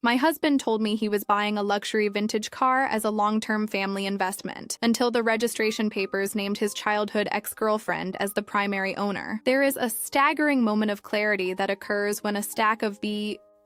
My husband told me he was buying a luxury vintage car as a long-term family investment, until the registration papers named his childhood ex-girlfriend as the primary owner. There is a staggering moment of clarity that occurs when a stack of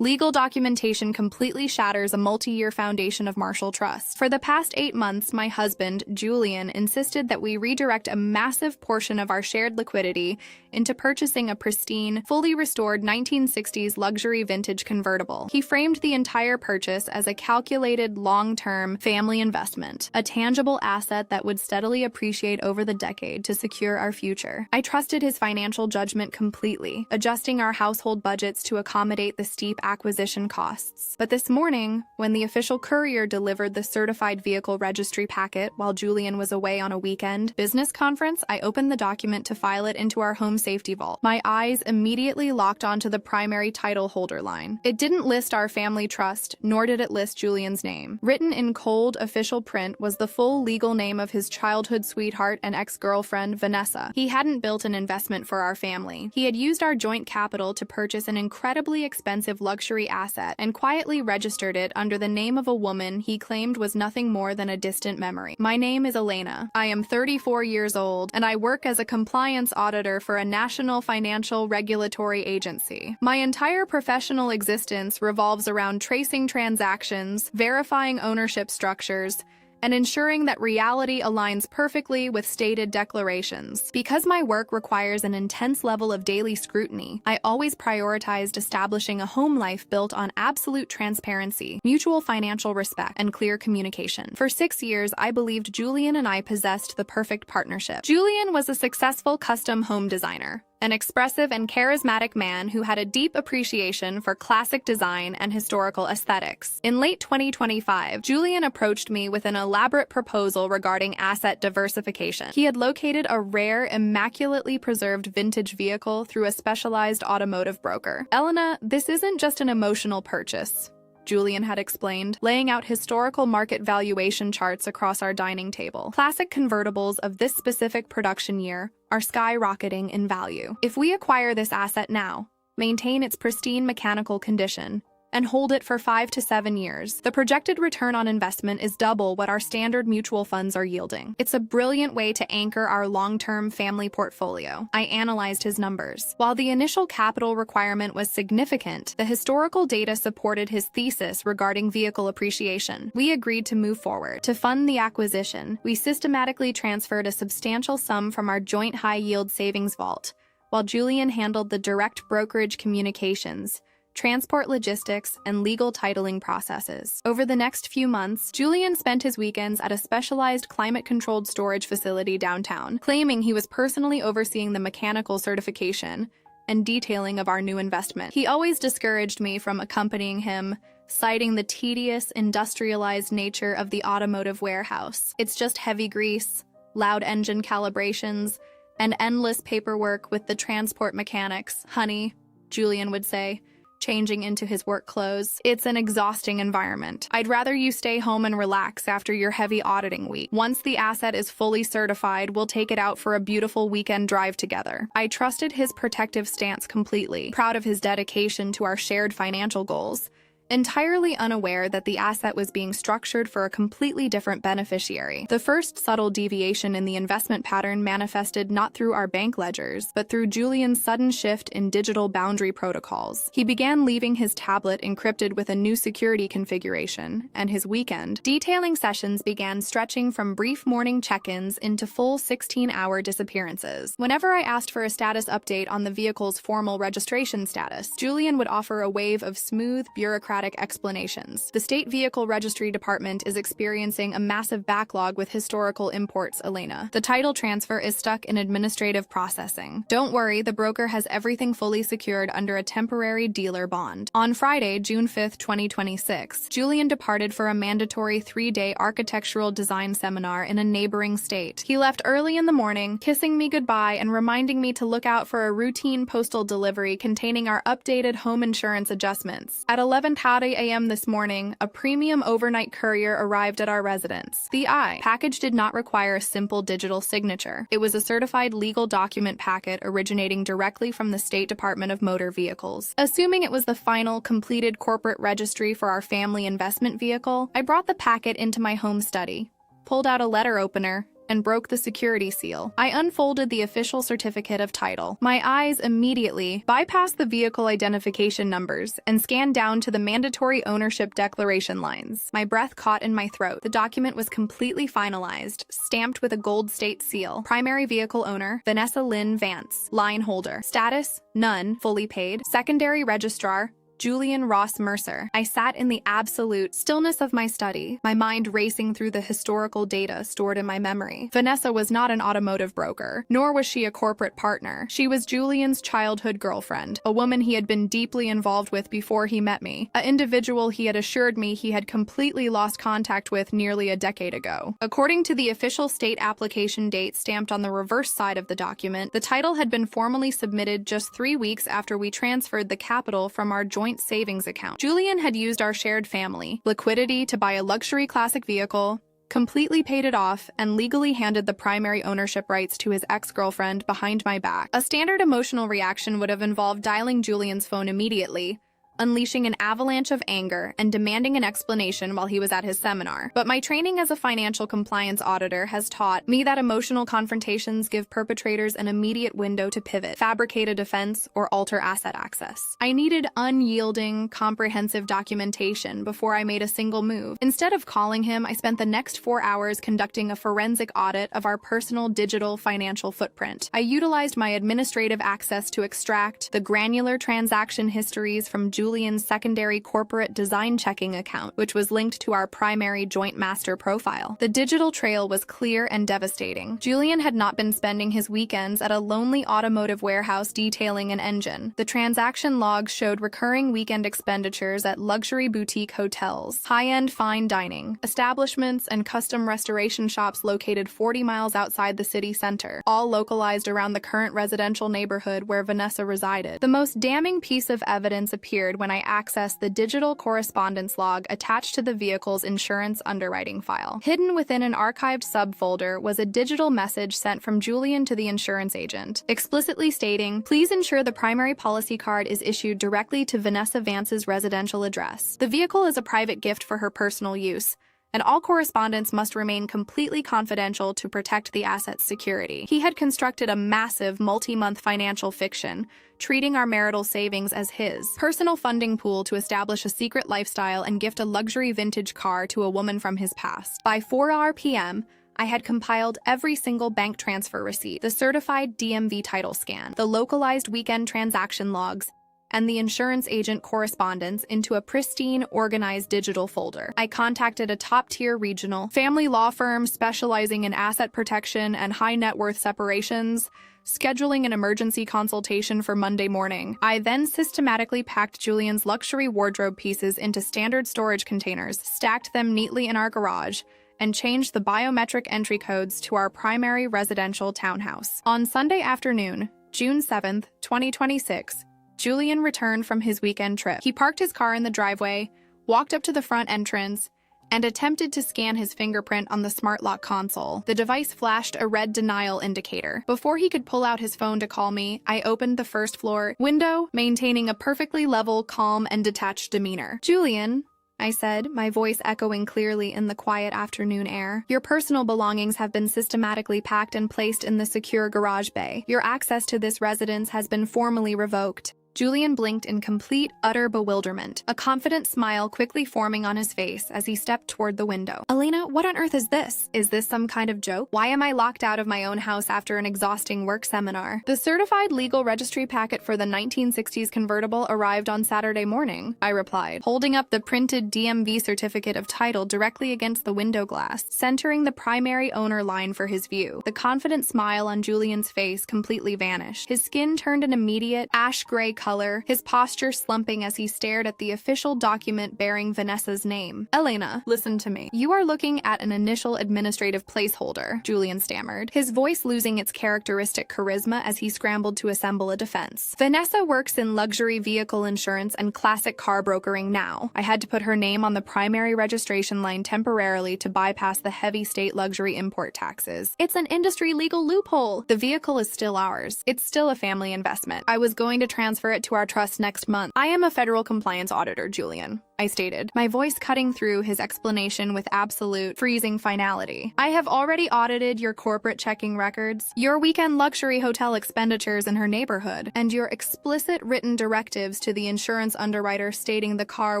legal documentation completely shatters a multi-year foundation of Marshall Trust. For the past 8 months, my husband, Julian, insisted that we redirect a massive portion of our shared liquidity into purchasing a pristine, fully restored 1960s luxury vintage convertible. He framed the entire purchase as a calculated, long-term family investment, a tangible asset that would steadily appreciate over the decade to secure our future. I trusted his financial judgment completely, adjusting our household budgets to accommodate the steep acquisition costs. But this morning, when the official courier delivered the certified vehicle registry packet while Julian was away on a weekend business conference, I opened the document to file it into our home safety vault. My eyes immediately locked onto the primary title holder line. It didn't list our family trust, nor did it list Julian's name. Written in cold, official print was the full legal name of his childhood sweetheart and ex-girlfriend, Vanessa. He hadn't built an investment for our family. He had used our joint capital to purchase an incredibly expensive luxury asset and quietly registered it under the name of a woman he claimed was nothing more than a distant memory. My name is Elena. I am 34 years old, and I work as a compliance auditor for a national financial regulatory agency. My entire professional existence revolves around tracing transactions, verifying ownership structures, and ensuring that reality aligns perfectly with stated declarations. Because my work requires an intense level of daily scrutiny, I always prioritized establishing a home life built on absolute transparency, mutual financial respect, and clear communication. For 6 years, I believed Julian and I possessed the perfect partnership. Julian was a successful custom home designer, an expressive and charismatic man who had a deep appreciation for classic design and historical aesthetics. In late 2025, Julian approached me with an elaborate proposal regarding asset diversification. He had located a rare, immaculately preserved vintage vehicle through a specialized automotive broker. "Elena, this isn't just an emotional purchase," Julian had explained, laying out historical market valuation charts across our dining table. "Classic convertibles of this specific production year are skyrocketing in value. If we acquire this asset now, maintain its pristine mechanical condition, and hold it for 5 to 7 years, the projected return on investment is double what our standard mutual funds are yielding. It's a brilliant way to anchor our long-term family portfolio." I analyzed his numbers. While the initial capital requirement was significant, the historical data supported his thesis regarding vehicle appreciation. We agreed to move forward. To fund the acquisition, we systematically transferred a substantial sum from our joint high-yield savings vault, while Julian handled the direct brokerage communications, transport logistics, and legal titling processes. Over the next few months, Julian spent his weekends at a specialized climate-controlled storage facility downtown, claiming he was personally overseeing the mechanical certification and detailing of our new investment. He always discouraged me from accompanying him, citing the tedious, industrialized nature of the automotive warehouse. "It's just heavy grease, loud engine calibrations, and endless paperwork with the transport mechanics, honey," Julian would say, changing into his work clothes. "It's an exhausting environment. I'd rather you stay home and relax after your heavy auditing week. Once the asset is fully certified, we'll take it out for a beautiful weekend drive together." I trusted his protective stance completely, proud of his dedication to our shared financial goals, entirely unaware that the asset was being structured for a completely different beneficiary. The first subtle deviation in the investment pattern manifested not through our bank ledgers, but through Julian's sudden shift in digital boundary protocols. He began leaving his tablet encrypted with a new security configuration, and his weekend detailing sessions began stretching from brief morning check-ins into full 16-hour disappearances. Whenever I asked for a status update on the vehicle's formal registration status, Julian would offer a wave of smooth, bureaucratic explanations. "The State Vehicle Registry Department is experiencing a massive backlog with historical imports, Elena. The title transfer is stuck in administrative processing. Don't worry, the broker has everything fully secured under a temporary dealer bond." On Friday, June 5, 2026, Julian departed for a mandatory 3-day architectural design seminar in a neighboring state. He left early in the morning, kissing me goodbye and reminding me to look out for a routine postal delivery containing our updated home insurance adjustments. At 11th 8:30 a.m. this morning, a premium overnight courier arrived at our residence. The package did not require a simple digital signature. It was a certified legal document packet originating directly from the State Department of Motor Vehicles. Assuming it was the final, completed corporate registry for our family investment vehicle, I brought the packet into my home study, pulled out a letter opener, and broke the security seal. I unfolded the official certificate of title. My eyes immediately bypassed the vehicle identification numbers and scanned down to the mandatory ownership declaration lines. My breath caught in my throat. The document was completely finalized, stamped with a gold state seal. Primary vehicle owner, Vanessa Lynn Vance. Line holder. Status, none, fully paid. Secondary registrar, Julian Ross Mercer. I sat in the absolute stillness of my study, my mind racing through the historical data stored in my memory. Vanessa was not an automotive broker, nor was she a corporate partner. She was Julian's childhood girlfriend, a woman he had been deeply involved with before he met me, an individual he had assured me he had completely lost contact with nearly a decade ago. According to the official state application date stamped on the reverse side of the document, the title had been formally submitted just 3 weeks after we transferred the capital from our joint savings account. Julian had used our shared family liquidity to buy a luxury classic vehicle, completely paid it off, and legally handed the primary ownership rights to his ex-girlfriend behind my back. A standard emotional reaction would have involved dialing Julian's phone immediately, unleashing an avalanche of anger and demanding an explanation while he was at his seminar. But my training as a financial compliance auditor has taught me that emotional confrontations give perpetrators an immediate window to pivot, fabricate a defense, or alter asset access. I needed unyielding, comprehensive documentation before I made a single move. Instead of calling him, I spent the next 4 hours conducting a forensic audit of our personal digital financial footprint. I utilized my administrative access to extract the granular transaction histories from Julian's secondary corporate design checking account, which was linked to our primary joint master profile. The digital trail was clear and devastating. Julian had not been spending his weekends at a lonely automotive warehouse detailing an engine. The transaction logs showed recurring weekend expenditures at luxury boutique hotels, high-end fine dining establishments, and custom restoration shops located 40 miles outside the city center, all localized around the current residential neighborhood where Vanessa resided. The most damning piece of evidence appeared when I accessed the digital correspondence log attached to the vehicle's insurance underwriting file. Hidden within an archived subfolder was a digital message sent from Julian to the insurance agent, explicitly stating, "Please ensure the primary policy card is issued directly to Vanessa Vance's residential address. The vehicle is a private gift for her personal use, and all correspondence must remain completely confidential to protect the asset's security." He had constructed a massive multi-month financial fiction, treating our marital savings as his personal funding pool to establish a secret lifestyle and gift a luxury vintage car to a woman from his past. By 4 p.m., I had compiled every single bank transfer receipt, the certified DMV title scan, the localized weekend transaction logs, and the insurance agent correspondence into a pristine, organized digital folder. I contacted a top-tier regional family law firm specializing in asset protection and high net worth separations, scheduling an emergency consultation for Monday morning. I then systematically packed Julian's luxury wardrobe pieces into standard storage containers, stacked them neatly in our garage, and changed the biometric entry codes to our primary residential townhouse. On Sunday afternoon, June 7th, 2026, Julian returned from his weekend trip. He parked his car in the driveway, walked up to the front entrance, and attempted to scan his fingerprint on the smart lock console. The device flashed a red denial indicator. Before he could pull out his phone to call me, I opened the first floor window, maintaining a perfectly level, calm, and detached demeanor. "Julian," I said, my voice echoing clearly in the quiet afternoon air, "your personal belongings have been systematically packed and placed in the secure garage bay. Your access to this residence has been formally revoked." Julian blinked in complete, utter bewilderment, a confident smile quickly forming on his face as he stepped toward the window. "Elena, what on earth is this? Is this some kind of joke? Why am I locked out of my own house after an exhausting work seminar?" "The certified legal registry packet for the 1960s convertible arrived on Saturday morning," I replied, holding up the printed DMV certificate of title directly against the window glass, centering the primary owner line for his view. The confident smile on Julian's face completely vanished. His skin turned an immediate, ash-gray color, his posture slumping as he stared at the official document bearing Vanessa's name. "Elena, listen to me. You are looking at an initial administrative placeholder," Julian stammered, his voice losing its characteristic charisma as he scrambled to assemble a defense. "Vanessa works in luxury vehicle insurance and classic car brokering now. I had to put her name on the primary registration line temporarily to bypass the heavy state luxury import taxes. It's an industry legal loophole. The vehicle is still ours. It's still a family investment. I was going to transfer it to our trust next month. I am a federal compliance auditor, Julian," I stated, my voice cutting through his explanation with absolute, freezing finality. "I have already audited your corporate checking records, your weekend luxury hotel expenditures in her neighborhood, and your explicit written directives to the insurance underwriter stating the car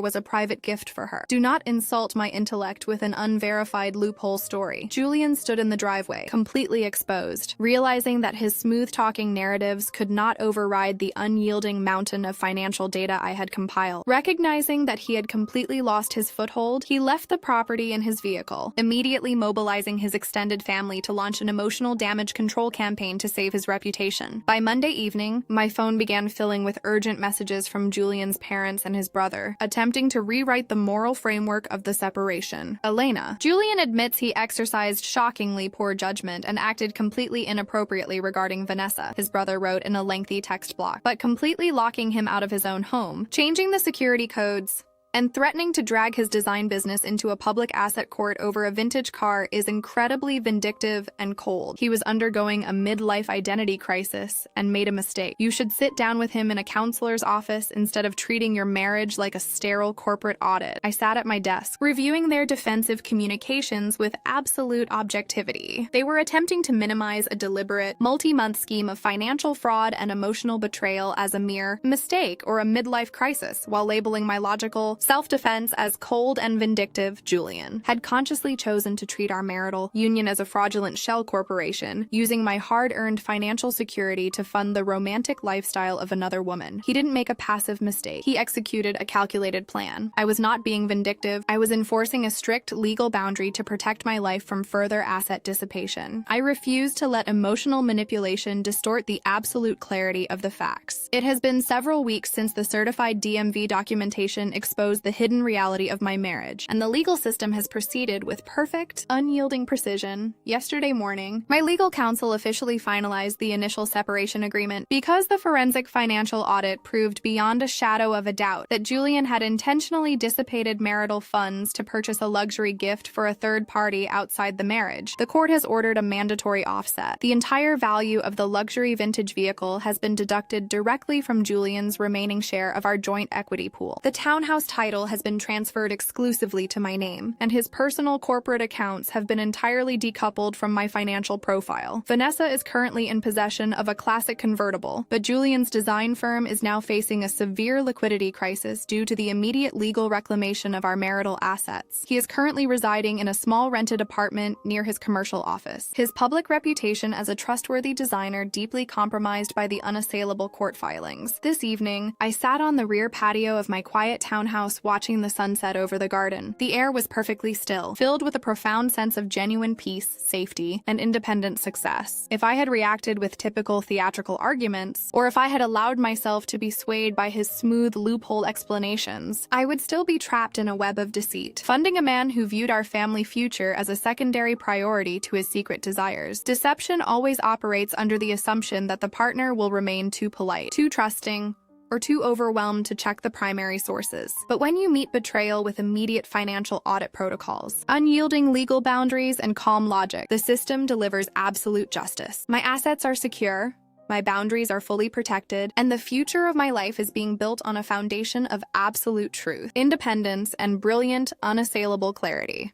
was a private gift for her. Do not insult my intellect with an unverified loophole story." Julian stood in the driveway, completely exposed, realizing that his smooth-talking narratives could not override the unyielding mountain of financial data I had compiled. Recognizing that he had completely lost his foothold, he left the property in his vehicle, immediately mobilizing his extended family to launch an emotional damage control campaign to save his reputation. By Monday evening, my phone began filling with urgent messages from Julian's parents and his brother, attempting to rewrite the moral framework of the separation. "Elena." Julian admits he exercised shockingly poor judgment and acted completely inappropriately regarding Vanessa, his brother wrote in a lengthy text block, but completely locking him out of his own home, changing the security codes, and threatening to drag his design business into a public asset court over a vintage car is incredibly vindictive and cold. He was undergoing a midlife identity crisis and made a mistake. You should sit down with him in a counselor's office instead of treating your marriage like a sterile corporate audit. I sat at my desk, reviewing their defensive communications with absolute objectivity. They were attempting to minimize a deliberate, multi-month scheme of financial fraud and emotional betrayal as a mere mistake or a midlife crisis, while labeling my logical self-defense as cold and vindictive. Julian had consciously chosen to treat our marital union as a fraudulent shell corporation, using my hard-earned financial security to fund the romantic lifestyle of another woman. He didn't make a passive mistake. He executed a calculated plan. I was not being vindictive. I was enforcing a strict legal boundary to protect my life from further asset dissipation. I refused to let emotional manipulation distort the absolute clarity of the facts. It has been several weeks since the certified DMV documentation exposed the hidden reality of my marriage, and the legal system has proceeded with perfect, unyielding precision. Yesterday morning, my legal counsel officially finalized the initial separation agreement because the forensic financial audit proved beyond a shadow of a doubt that Julian had intentionally dissipated marital funds to purchase a luxury gift for a third party outside the marriage. The court has ordered a mandatory offset. The entire value of the luxury vintage vehicle has been deducted directly from Julian's remaining share of our joint equity pool. The townhouse title has been transferred exclusively to my name, and his personal corporate accounts have been entirely decoupled from my financial profile. Vanessa is currently in possession of a classic convertible, but Julian's design firm is now facing a severe liquidity crisis due to the immediate legal reclamation of our marital assets. He is currently residing in a small rented apartment near his commercial office, his public reputation as a trustworthy designer deeply compromised by the unassailable court filings. This evening, I sat on the rear patio of my quiet townhouse watching the sunset over the garden. The air was perfectly still, filled with a profound sense of genuine peace, safety, and independent success. If I had reacted with typical theatrical arguments, or if I had allowed myself to be swayed by his smooth loophole explanations, I would still be trapped in a web of deceit, funding a man who viewed our family future as a secondary priority to his secret desires. Deception always operates under the assumption that the partner will remain too polite, too trusting, or too overwhelmed to check the primary sources. But when you meet betrayal with immediate financial audit protocols, unyielding legal boundaries, and calm logic, the system delivers absolute justice. My assets are secure, my boundaries are fully protected, and the future of my life is being built on a foundation of absolute truth, independence, and brilliant, unassailable clarity.